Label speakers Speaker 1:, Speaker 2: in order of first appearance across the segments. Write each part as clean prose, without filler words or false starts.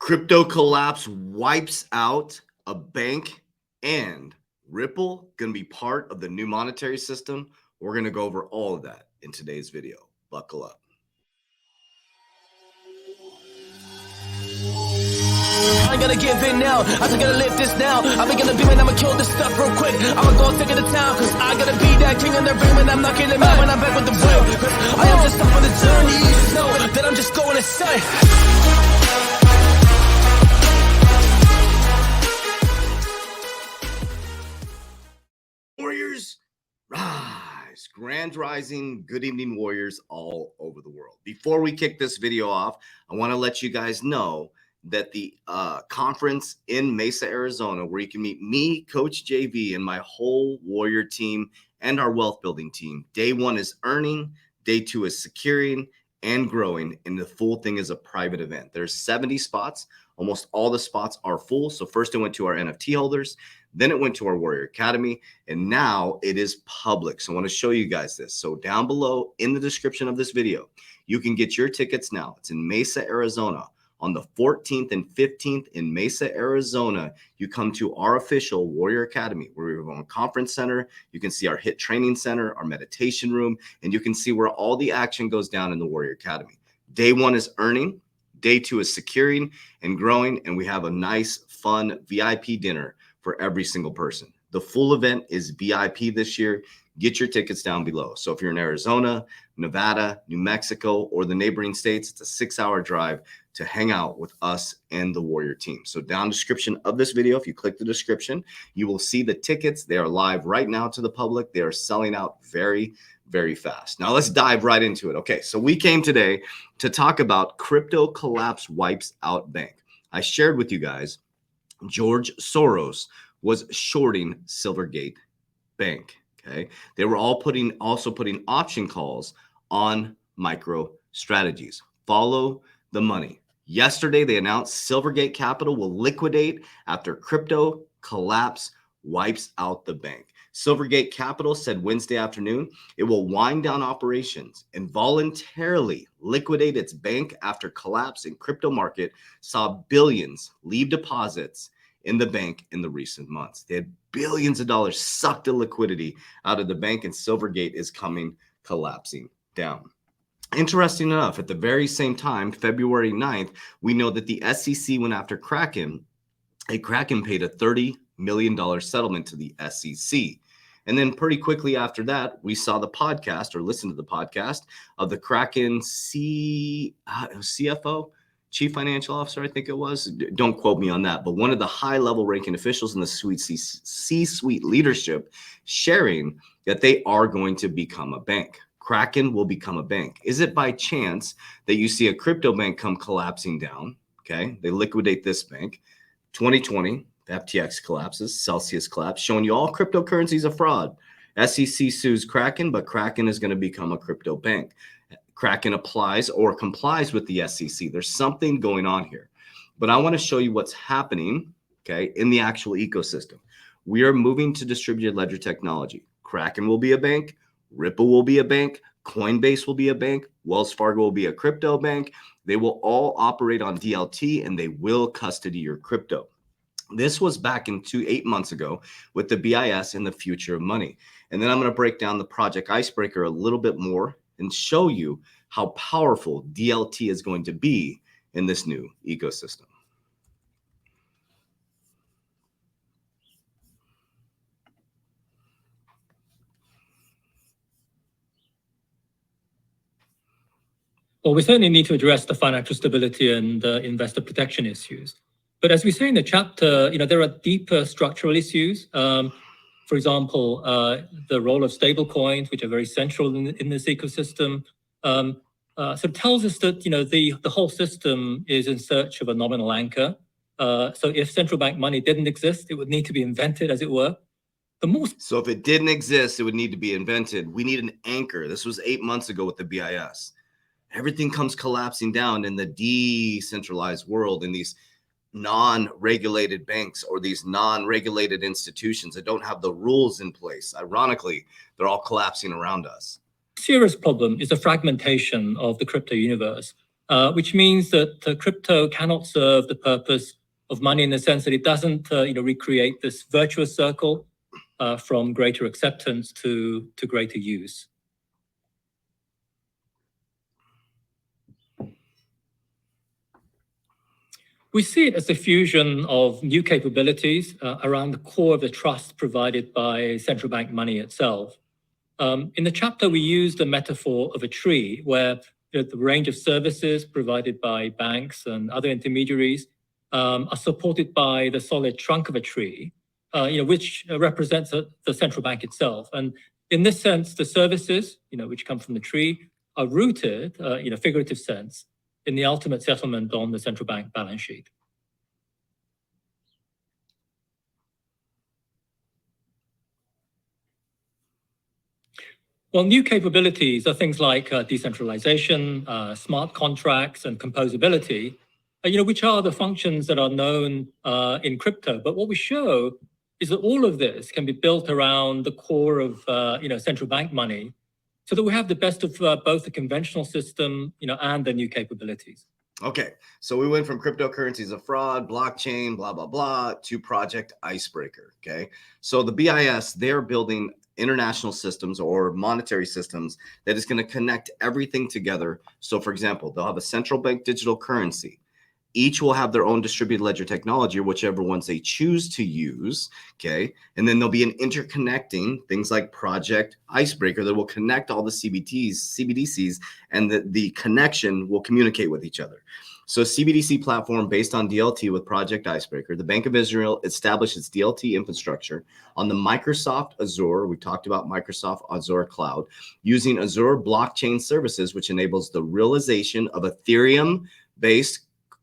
Speaker 1: Crypto collapse wipes out a bank, and Ripple going to be part of the new monetary system. We're going to go over all of that in today's video. Buckle up.
Speaker 2: I ain't gonna give in now, I just gotta live this now. I'm gonna be, man, I'ma kill this stuff real quick. I'ma go take it to town, cause I gotta be that king in the ring when I'm knocking them out when I'm back with the real. Cause I am just up on the journey, know that I'm just going insane.
Speaker 1: Warriors, rise. Grand rising, good evening, warriors all over the world. Before we kick this video off, I want to let you guys know that the conference in Mesa, Arizona, where you can meet me, Coach JV, and my whole warrior team and our wealth building team. Day one is earning, day two is securing and growing, and the full thing is a private event. There's 70 spots. Almost all the spots are full. So first it went to our NFT holders, then it went to our Warrior Academy, and now it is public. So I want to show you guys this. So down below in the description of this video, you can get your tickets now. It's in Mesa, Arizona. On the 14th and 15th in Mesa, Arizona, you come to our official Warrior Academy, where we have a conference center. You can see our HIT training center, our meditation room, and you can see where all the action goes down in the Warrior Academy. Day one is earning. Day two is securing and growing, and we have a nice, fun VIP dinner for every single person. The full event is VIP this year. Get your tickets down below. So if you're in Arizona, Nevada, New Mexico, or the neighboring states, it's a 6-hour drive to hang out with us and the Warrior team. So down description of this video, if you click the description, you will see the tickets. They are live right now to the public. They are selling out very, very fast. Now let's dive right into it. Okay, so we came today to talk about crypto collapse wipes out bank. I shared with you guys George Soros was shorting Silvergate Bank. Okay, they were all also putting option calls on micro strategies. Follow the money. Yesterday, they announced Silvergate Capital will liquidate after crypto collapse wipes out the bank. Silvergate Capital said Wednesday afternoon it will wind down operations and voluntarily liquidate its bank after collapse in crypto market saw billions leave deposits in the bank in the recent months. They had billions of dollars sucked the liquidity out of the bank, and Silvergate is collapsing down. Interesting enough, at the very same time, February 9th, we know that the SEC went after Kraken. Kraken paid a $30 million settlement to the SEC. And then pretty quickly after that, we saw the podcast or listened to the podcast of the Kraken CFO, Chief Financial Officer, I think it was. Don't quote me on that. But one of the high-level ranking officials in the C-suite leadership sharing that they are going to become a bank. Kraken will become a bank. Is it by chance that you see a crypto bank come collapsing down? Okay, they liquidate this bank. 2020, FTX collapses, Celsius collapse, showing you all cryptocurrencies are fraud. SEC sues Kraken, but Kraken is going to become a crypto bank. Kraken applies or complies with the SEC. There's something going on here. But I want to show you what's happening, okay, in the actual ecosystem. We are moving to distributed ledger technology. Kraken will be a bank. Ripple will be a bank. Coinbase will be a bank. Wells Fargo will be a crypto bank. They will all operate on DLT, and they will custody your crypto. This was back in 8 months ago with the BIS and the future of money. And then I'm going to break down the project Icebreaker a little bit more and show you how powerful DLT is going to be in this new ecosystem.
Speaker 3: Well, we certainly need to address the financial stability and investor protection issues. But as we say in the chapter, there are deeper structural issues. For example, the role of stable coins, which are very central in this ecosystem, sort of tells us that the whole system is in search of a nominal anchor. So if central bank money didn't exist, it would need to be invented, as it were.
Speaker 1: So if it didn't exist, it would need to be invented. We need an anchor. This was 8 months ago with the BIS. Everything comes collapsing down in the decentralized world, in these non-regulated banks or these non-regulated institutions that don't have the rules in place. Ironically, they're all collapsing around us.
Speaker 3: Serious problem is the fragmentation of the crypto universe. which means that crypto cannot serve the purpose of money in the sense that it doesn't recreate this virtuous circle from greater acceptance to greater use. We see it as the fusion of new capabilities around the core of the trust provided by central bank money itself. In the chapter, we use the metaphor of a tree where the range of services provided by banks and other intermediaries are supported by the solid trunk of a tree, which represents the central bank itself. And in this sense, the services, which come from the tree, are rooted, in a figurative sense, in the ultimate settlement on the central bank balance sheet. Well, new capabilities are things like decentralization, smart contracts, and composability, which are the functions that are known in crypto. But what we show is that all of this can be built around the core of central bank money, so that we have the best of both the conventional system, and the new capabilities.
Speaker 1: Okay, so we went from cryptocurrencies of fraud, blockchain, blah, blah, blah, to Project Icebreaker, okay? So the BIS, they're building international systems or monetary systems that is going to connect everything together. So, for example, they'll have a central bank digital currency. Each will have their own distributed ledger technology, or whichever ones they choose to use, okay? And then there'll be an interconnecting, things like Project Icebreaker, that will connect all the CBDCs, and the connection will communicate with each other. So CBDC platform based on DLT with Project Icebreaker. The Bank of Israel established its DLT infrastructure on the Microsoft Azure. We talked about Microsoft Azure Cloud, using Azure blockchain services, which enables the realization of Ethereum-based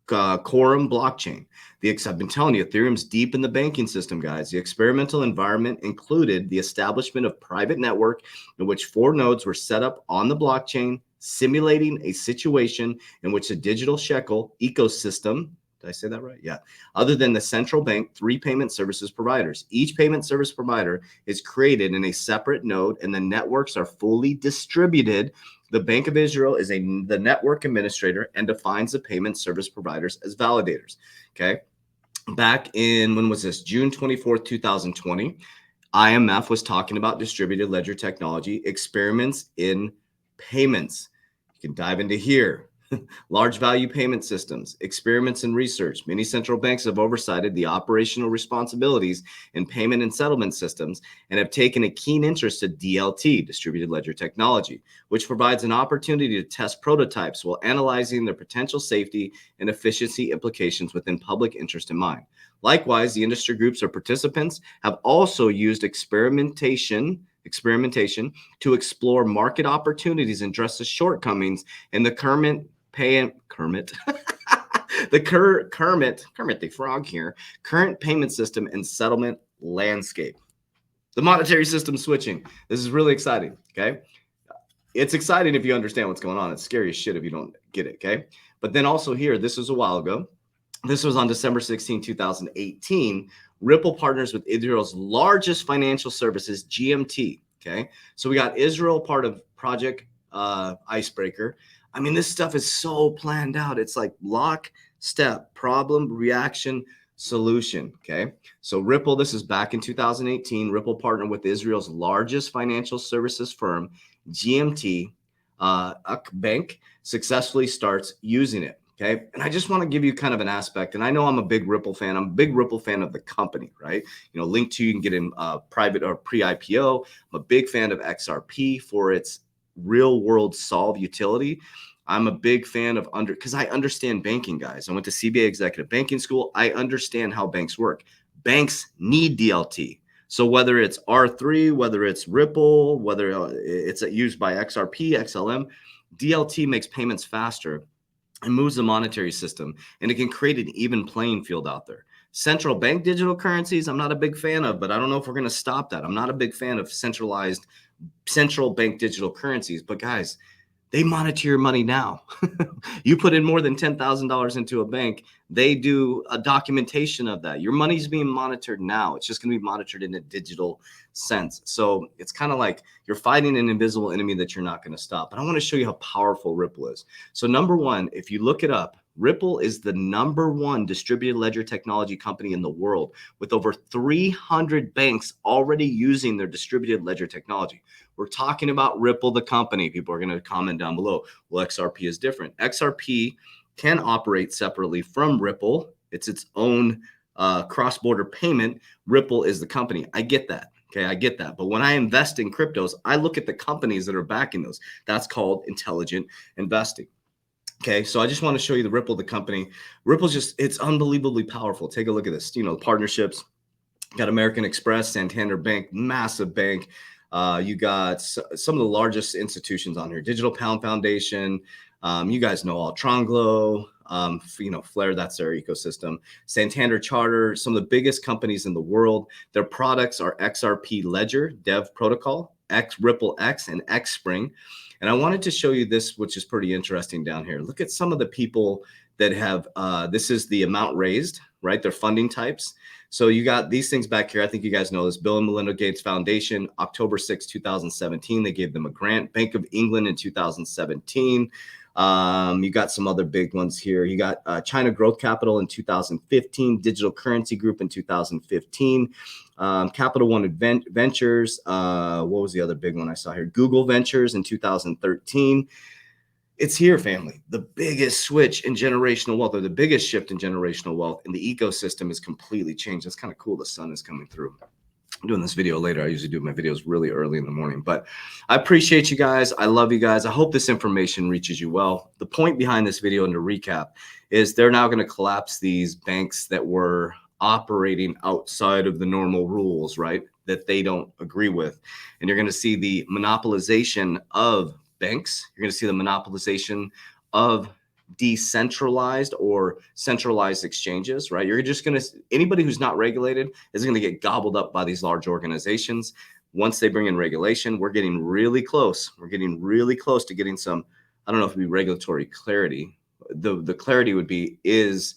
Speaker 1: quorum blockchain. I've been telling you, Ethereum's deep in the banking system, guys. The experimental environment included the establishment of private network in which 4 nodes were set up on the blockchain, simulating a situation in which a digital shekel ecosystem, did I say that right? Yeah. Other than the central bank, 3 payment services providers. Each payment service provider is created in a separate node, and the networks are fully distributed. The Bank of Israel is the network administrator and defines the payment service providers as validators. Okay. Back in, when was this? June 24th, 2020, IMF was talking about distributed ledger technology, experiments in payments. You can dive into here. Large value payment systems, experiments in research. Many central banks have oversighted the operational responsibilities in payment and settlement systems and have taken a keen interest to DLT, distributed ledger technology, which provides an opportunity to test prototypes while analyzing their potential safety and efficiency implications within public interest in mind. Likewise, the industry groups or participants have also used experimentation to explore market opportunities and address the shortcomings in the Kermit the Frog here, current payment system and settlement landscape. The monetary system switching. This is really exciting, okay? It's exciting if you understand what's going on. It's scary as shit if you don't get it, okay? But then also here, this was a while ago. This was on December 16, 2018. Ripple partners with Israel's largest financial services, GMT, okay? So we got Israel part of Project Icebreaker. I mean, this stuff is so planned out. It's like lock, step, problem, reaction, solution, okay? So Ripple, this is back in 2018. Ripple partnered with Israel's largest financial services firm, GMT Bank, successfully starts using it. Okay. And I just want to give you kind of an aspect. And I know I'm a big Ripple fan. I'm a big Ripple fan of the company, right? Link to, you can get in private or pre-IPO. I'm a big fan of XRP for its real world solve utility. I'm a big fan of because I understand banking, guys. I went to CBA Executive Banking School. I understand how banks work. Banks need DLT. So whether it's R3, whether it's Ripple, whether it's used by XRP, XLM, DLT makes payments faster and moves the monetary system, and it can create an even playing field out there. Central bank digital currencies, I'm not a big fan of, but I don't know if we're going to stop that. I'm not a big fan of central bank digital currencies. But guys, They monitor your money now. You put in more than $10,000 into a bank, they do a documentation of that. Your money's being monitored now. It's just going to be monitored in a digital sense. So it's kind of like you're fighting an invisible enemy that you're not going to stop. But I want to show you how powerful Ripple is. So number one, if you look it up, Ripple is the #1 distributed ledger technology company in the world, with over 300 banks already using their distributed ledger technology. We're talking about Ripple, the company. People are going to comment down below. Well, XRP is different. XRP can operate separately from Ripple. It's its own cross-border payment. Ripple is the company. I get that. Okay, I get that. But when I invest in cryptos, I look at the companies that are backing those. That's called intelligent investing. Okay, so I just want to show you the Ripple, the company. Ripple's just, it's unbelievably powerful. Take a look at this. You know, partnerships. Got American Express, Santander Bank, massive bank. You got some of the largest institutions on here. Digital Pound Foundation. You guys know all Tronglo, you know, Flare, that's their ecosystem. Santander Charter, some of the biggest companies in the world. Their products are XRP Ledger, Dev Protocol, Ripple X, and Xspring. And I wanted to show you this, which is pretty interesting down here. Look at some of the people that have, this is the amount raised, right? Their funding types. So you got these things back here. I think you guys know this. Bill and Melinda Gates Foundation, October 6, 2017. They gave them a grant. Bank of England in 2017. You got some other big ones here. You got China Growth Capital in 2015. Digital Currency Group in 2015. Capital One Ventures. What was the other big one I saw here? Google Ventures in 2013. It's here, family. The biggest switch in generational wealth, or the biggest shift in generational wealth, and the ecosystem is completely changed. That's kind of cool. The sun is coming through. I'm doing this video later. I usually do my videos really early in the morning, but I appreciate you guys. I love you guys. I hope this information reaches you well. The point behind this video, and to recap, is they're now going to collapse these banks that were operating outside of the normal rules, right? That they don't agree with. And you're going to see the monopolization of banks. You're going to see the monopolization of decentralized or centralized exchanges, right? You're just going to, anybody who's not regulated is going to get gobbled up by these large organizations. Once they bring in regulation, we're getting really close. We're getting really close to getting some, I don't know if it would be regulatory clarity. The clarity would be, is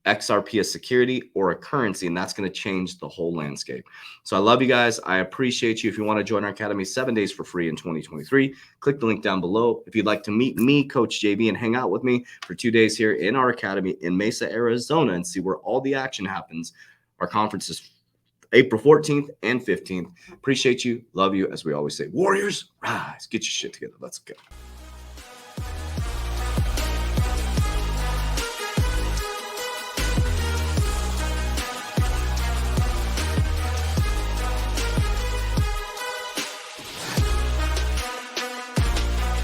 Speaker 1: XRP a security or a currency? And that's going to change the whole landscape. So I love you guys. I appreciate you. If you want to join our academy, 7 days for free in 2023, click the link down below. If you'd like to meet me, Coach JB, and hang out with me for 2 days here in our academy in Mesa, Arizona, and see where all the action happens, our conference is April 14th and 15th. Appreciate you. Love you. As we always say, Warriors, rise. Get your shit together. Let's go.